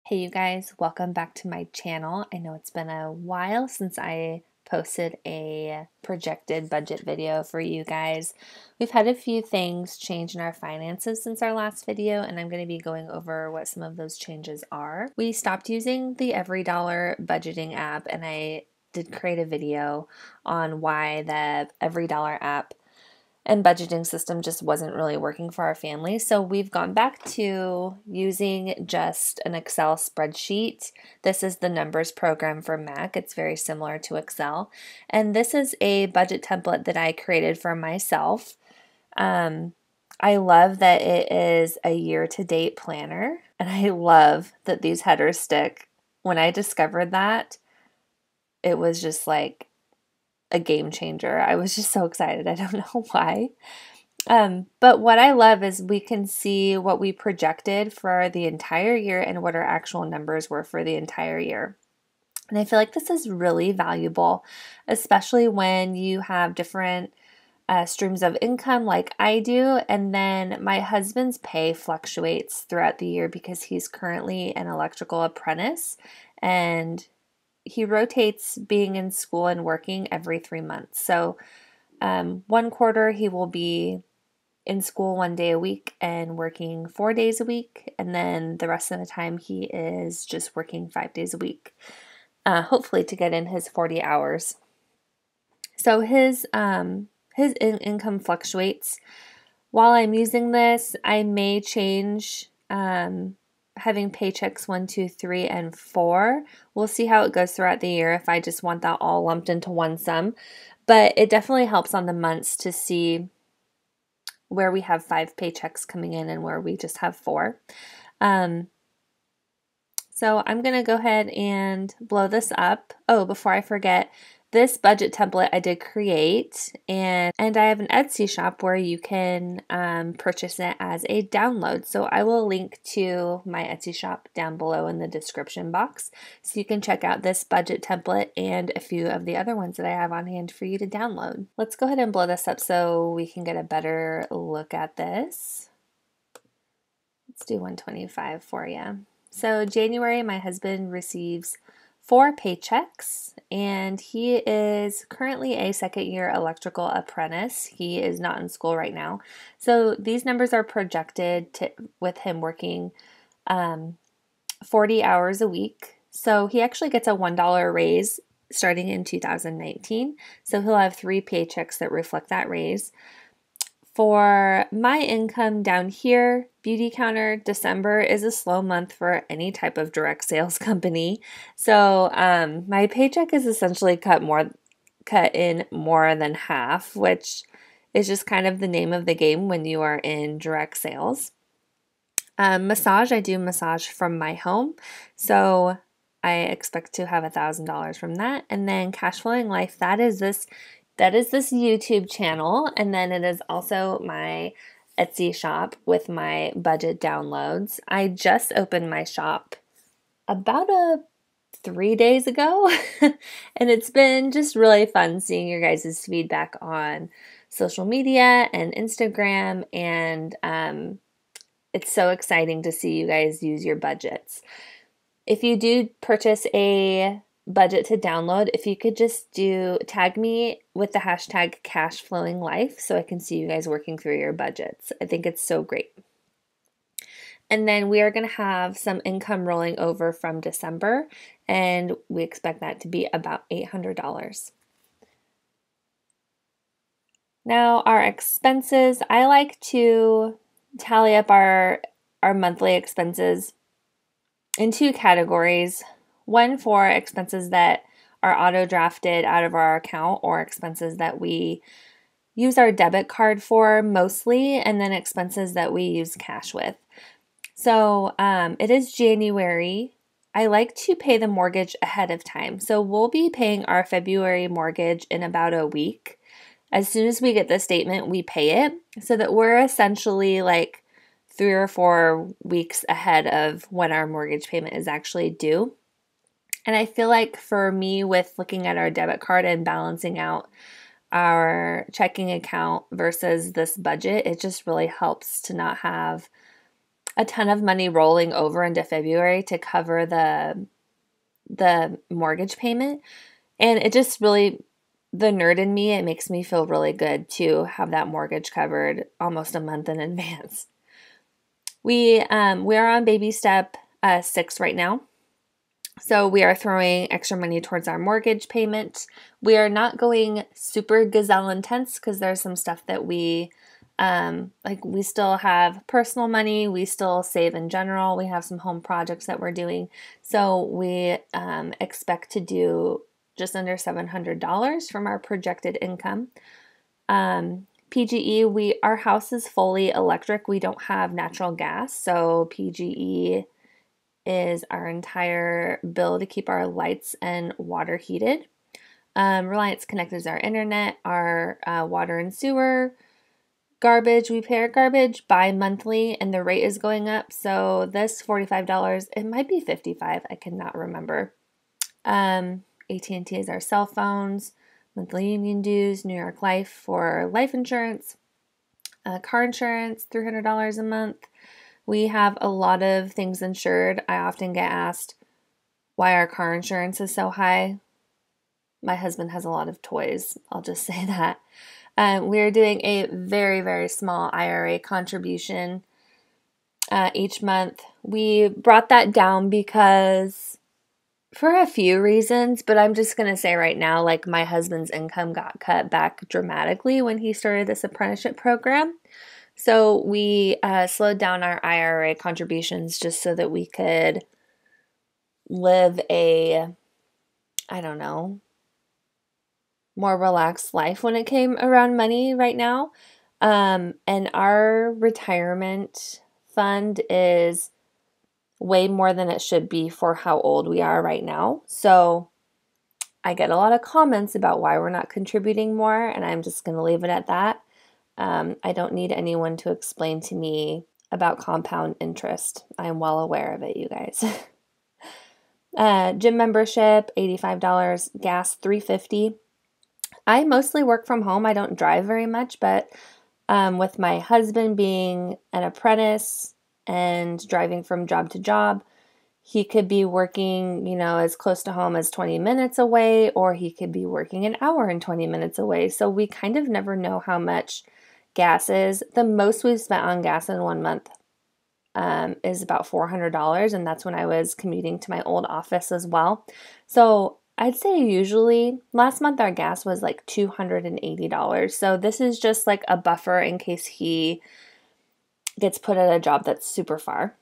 Hey you guys, welcome back to my channel. I know it's been a while since I posted a projected budget video for you guys. We've had a few things change in our finances since our last video, and I'm going to be going over what some of those changes are. We stopped using the EveryDollar budgeting app, and I did create a video on why the EveryDollar app and budgeting system just wasn't really working for our family. So we've gone back to using just an Excel spreadsheet. This is the numbers program for Mac. It's very similar to Excel. And this is a budget template that I created for myself. I love that it is a year-to-date planner, and I love that these headers stick. When I discovered that, it was just like a game changer. I was just so excited. I don't know why. But what I love is we can see what we projected for the entire year and what our actual numbers were for the entire year. And I feel like this is really valuable, especially when you have different streams of income like I do. And then my husband's pay fluctuates throughout the year because he's currently an electrical apprentice, and he rotates being in school and working every 3 months. So one quarter he will be in school 1 day a week and working 4 days a week. And then the rest of the time he is just working 5 days a week, hopefully to get in his 40 hours. So his income fluctuates. While I'm using this, I may change having paychecks 1, 2, 3, and 4. We'll see how it goes throughout the year if I just want that all lumped into one sum. But it definitely helps on the months to see where we have 5 paychecks coming in and where we just have 4. So I'm going to go ahead and blow this up. Oh, before I forget, this budget template I did create, and I have an Etsy shop where you can purchase it as a download. So I will link to my Etsy shop down below in the description box, so you can check out this budget template and a few of the other ones that I have on hand for you to download. Let's go ahead and blow this up so we can get a better look at this. Let's do 125 for you. So January, my husband receives 4 paychecks, and he is currently a second-year electrical apprentice. He is not in school right now. So these numbers are projected with him working 40 hours a week. So he actually gets a $1 raise starting in 2019. So he'll have 3 paychecks that reflect that raise. For my income down here, beauty counter, December is a slow month for any type of direct sales company. So my paycheck is essentially cut in more than half, which is just kind of the name of the game when you are in direct sales. Massage, I do massage from my home, so I expect to have $1,000 from that. And then Cash Flowing Life, that is this YouTube channel, and then it is also my Etsy shop with my budget downloads. I just opened my shop about 3 days ago, and it's been just really fun seeing your guys' feedback on social media and Instagram, and it's so exciting to see you guys use your budgets. If you do purchase a budget to download, if you could just tag me with the hashtag CashFlowingLife so I can see you guys working through your budgets. I think it's so great. And then we are going to have some income rolling over from December, and we expect that to be about $800. Now our expenses, I like to tally up our monthly expenses in 2 categories. One for expenses that are auto-drafted out of our account or expenses that we use our debit card for mostly, and then expenses that we use cash with. So it is January. I like to pay the mortgage ahead of time. So we'll be paying our February mortgage in about a week. As soon as we get the statement, we pay it, so that we're essentially like 3 or 4 weeks ahead of when our mortgage payment is actually due. And I feel like for me, with looking at our debit card and balancing out our checking account versus this budget, it just really helps to not have a ton of money rolling over into February to cover the mortgage payment. And it just really, the nerd in me, it makes me feel really good to have that mortgage covered almost a month in advance. We are on baby step 6 right now. So we are throwing extra money towards our mortgage payment. We are not going super gazelle intense because there's some stuff that we we still have personal money. We still save in general. We have some home projects that we're doing. So we expect to do just under $700 from our projected income. PGE, our house is fully electric. We don't have natural gas. So PGE is our entire bill to keep our lights and water heated. Reliance Connect is our internet, our water and sewer. Garbage, we pay our garbage bi-monthly and the rate is going up. So this $45, it might be $55, I cannot remember. AT&T is our cell phones, monthly union dues, New York Life for life insurance, car insurance, $300 a month. We have a lot of things insured. I often get asked why our car insurance is so high. My husband has a lot of toys. I'll just say that. We're doing a very, very small IRA contribution each month. We brought that down because for a few reasons, but I'm just going to say right now, like my husband's income got cut back dramatically when he started this apprenticeship program. So we slowed down our IRA contributions just so that we could live a, I don't know, more relaxed life when it came around money right now. And our retirement fund is way more than it should be for how old we are right now. So I get a lot of comments about why we're not contributing more, and I'm just going to leave it at that. I don't need anyone to explain to me about compound interest. I'm well aware of it, you guys. Gym membership, $85, gas, $3.50. I mostly work from home. I don't drive very much, but with my husband being an apprentice and driving from job to job, he could be working, as close to home as 20 minutes away, or he could be working an hour and 20 minutes away. So we kind of never know how much gas is. The most we've spent on gas in 1 month is about $400, and that's when I was commuting to my old office as well. So I'd say usually last month our gas was like $280. So this is just like a buffer in case he gets put at a job that's super far.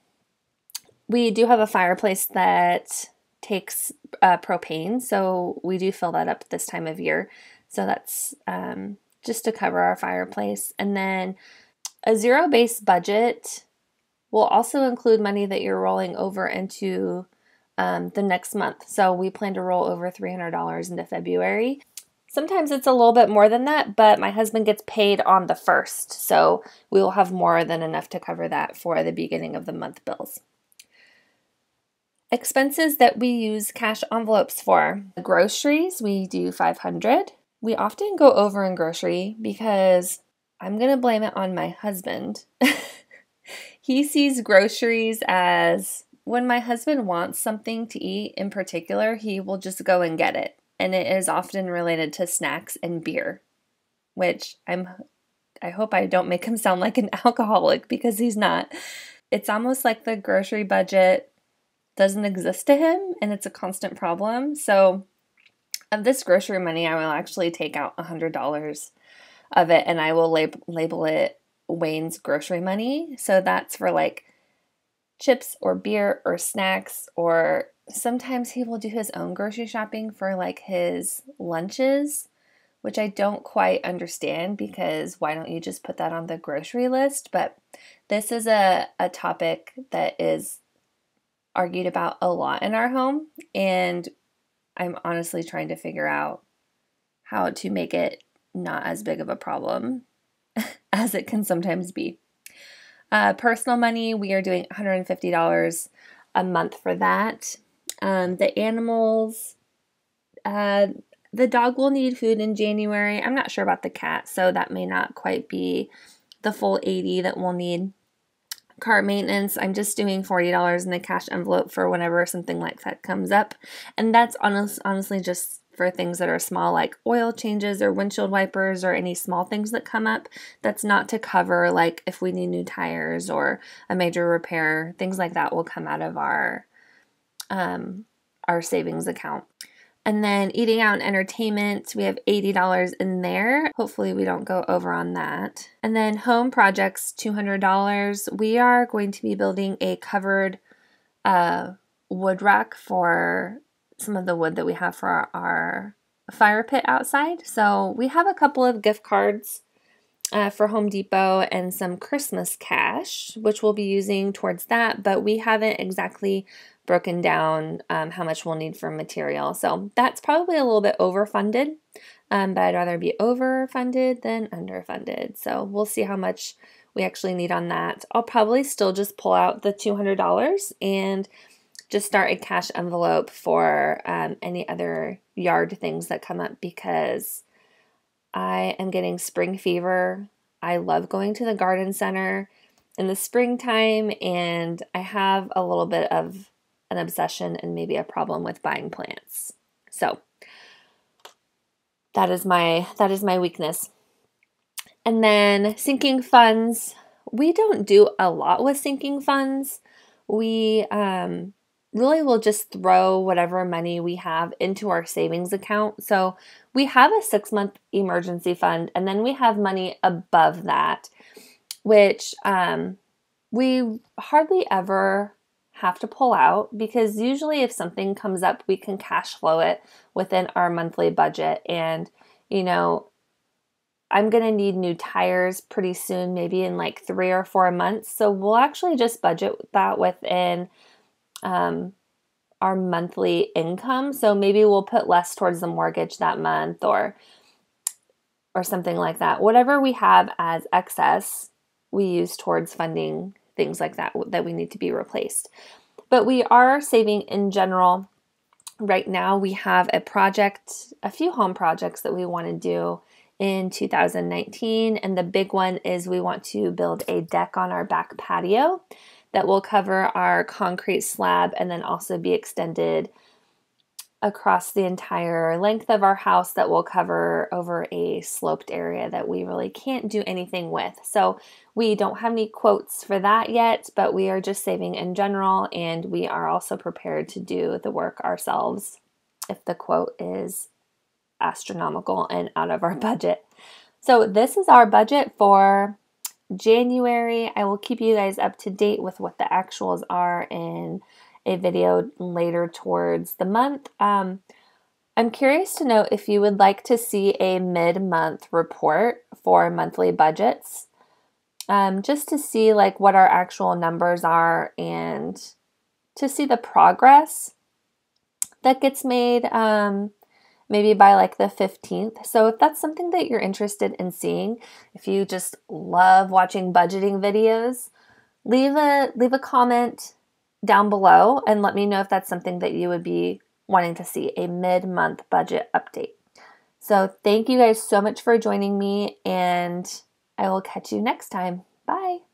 We do have a fireplace that takes propane, so we do fill that up this time of year. So that's just to cover our fireplace. And then a zero-based budget will also include money that you're rolling over into the next month. So we plan to roll over $300 into February. Sometimes it's a little bit more than that, but my husband gets paid on the 1st, so we will have more than enough to cover that for the beginning of the month bills. Expenses that we use cash envelopes for. Groceries, we do $500. We often go over in grocery because I'm going to blame it on my husband. He sees groceries as when my husband wants something to eat in particular, he will just go and get it. And it is often related to snacks and beer, which I hope I don't make him sound like an alcoholic because he's not. It's almost like the grocery budget doesn't exist to him and it's a constant problem. So of this grocery money, I will actually take out $100 of it and I will label it Wayne's grocery money. So that's for like chips or beer or snacks, or sometimes he will do his own grocery shopping for like his lunches, which I don't quite understand because why don't you just put that on the grocery list? But this is a topic that is argued about a lot in our home, and I'm honestly trying to figure out how to make it not as big of a problem as it can sometimes be. Personal money, we are doing $150 a month for that. The animals, the dog will need food in January. I'm not sure about the cat, so that may not quite be the full $80 that we'll need. Car maintenance, I'm just doing $40 in the cash envelope for whenever something like that comes up. And that's honestly just for things that are small, like oil changes or windshield wipers or any small things that come up. That's not to cover like if we need new tires or a major repair. Things like that will come out of our savings account. And then eating out and entertainment, we have $80 in there. Hopefully we don't go over on that. And then home projects, $200. We are going to be building a covered wood rack for some of the wood that we have for our fire pit outside. So we have a couple of gift cards for Home Depot and some Christmas cash, which we'll be using towards that, but we haven't exactly broken down how much we'll need for material. So that's probably a little bit overfunded, but I'd rather be overfunded than underfunded. So we'll see how much we actually need on that. I'll probably still just pull out the $200 and just start a cash envelope for any other yard things that come up because I am getting spring fever. I love going to the garden center in the springtime, and I have a little bit of an obsession and maybe a problem with buying plants. So that is my weakness. And then sinking funds. We don't do a lot with sinking funds. We really will just throw whatever money we have into our savings account. So we have a 6-month emergency fund, and then we have money above that, which we hardly ever have to pull out because usually if something comes up, we can cash flow it within our monthly budget. And, you know, I'm going to need new tires pretty soon, maybe in like 3 or 4 months. So we'll actually just budget that within our monthly income. So maybe we'll put less towards the mortgage that month or something like that. Whatever we have as excess, we use towards funding things like that we need to be replaced. But we are saving in general. Right now we have a few home projects that we want to do in 2019. And the big one is we want to build a deck on our back patio that will cover our concrete slab and then also be extended across the entire length of our house that will cover over a sloped area that we really can't do anything with. So we don't have any quotes for that yet, but we are just saving in general, and we are also prepared to do the work ourselves if the quote is astronomical and out of our budget. So this is our budget for January. I will keep you guys up to date with what the actuals are in a video later towards the month. I'm curious to know if you would like to see a mid-month report for monthly budgets, just to see like what our actual numbers are and to see the progress that gets made maybe by like the 15th. So if that's something that you're interested in seeing, if you just love watching budgeting videos, leave a comment down below and let me know if that's something that you would be wanting to see, a mid-month budget update. So thank you guys so much for joining me, and I will catch you next time. Bye.